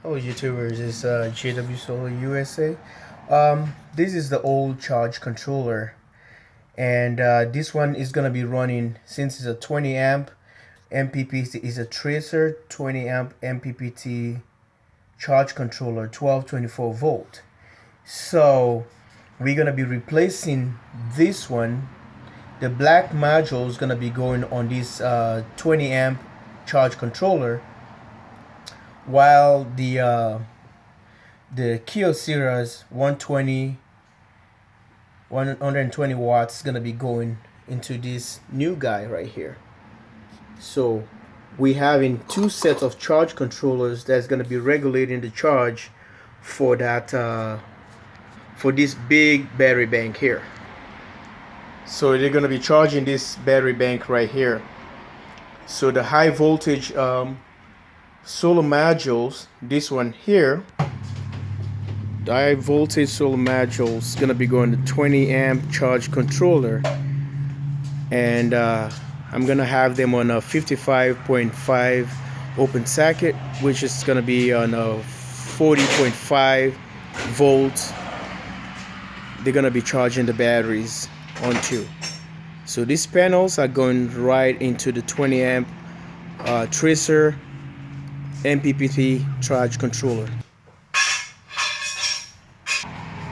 Oh, YouTubers, it's JW Solar USA. This is the old charge controller, and this one is gonna be running, since it's a 20 amp MPPT, is a tracer 20 amp MPPT charge controller, 1224 volt. So we're gonna be replacing this one. The black module is gonna be going on this 20 amp charge controller, while the Kyocera's 120 watts is gonna be going into this new guy right here. So we having two sets of charge controllers that's gonna be regulating the charge for that for this big battery bank here. So they're gonna be charging this battery bank right here. So the high voltage solar modules, this one here, the high voltage solar module is gonna be going to 20 amp charge controller, and I'm gonna have them on a 55.5 open circuit, which is gonna be on a 40.5 volts. They're gonna be charging the batteries onto. So these panels are going right into the 20 amp tracer MPPT charge controller.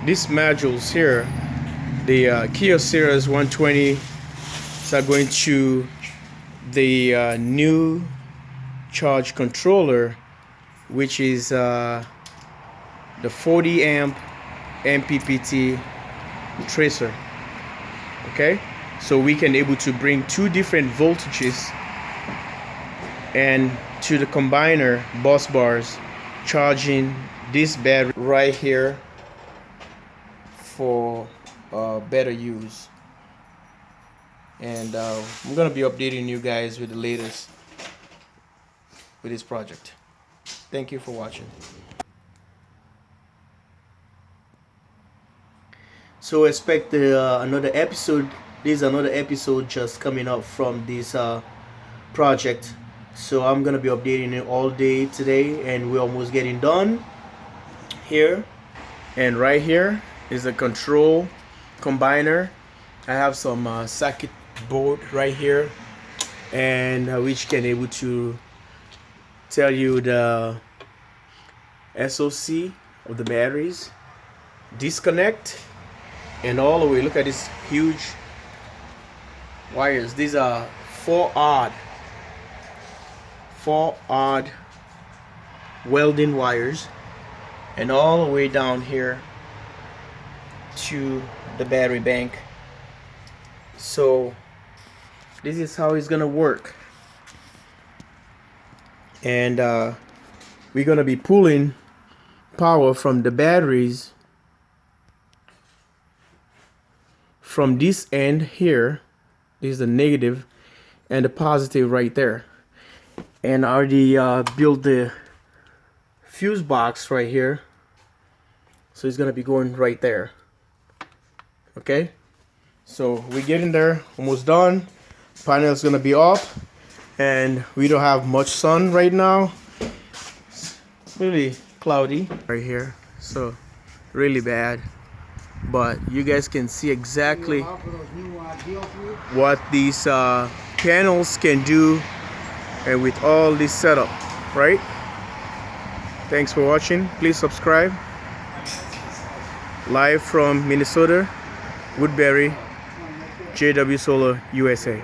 These modules here, the Kyocera's 120, are going to the new charge controller, which is the 40 amp MPPT tracer. Okay, so we can able to bring two different voltages and to the combiner bus bars, charging this battery right here for better use. And I'm gonna be updating you guys with the latest with this project. Thank you for watching. So expect another episode. This is another episode just coming up from this project. So I'm gonna be updating it all day today, and we're almost getting done here. And right here is the control combiner. I have some circuit board right here, and which can able to tell you the SOC of the batteries, disconnect, and all the way. Look at these huge wires. These are four odd welding wires, and all the way down here to the battery bank. So this is how it's gonna work, and we're gonna be pulling power from the batteries from this end here. This is the negative and the positive right there. And I already built the fuse box right here, so it's gonna be going right there. Okay, so we're getting there, almost done. Panel's gonna be off, and we don't have much sun right now. It's really cloudy right here, so really bad. But you guys can see exactly what these panels can do, and with all this setup, right? Thanks for watching. Please subscribe. Live from Minnesota, Woodbury, JW Solar USA.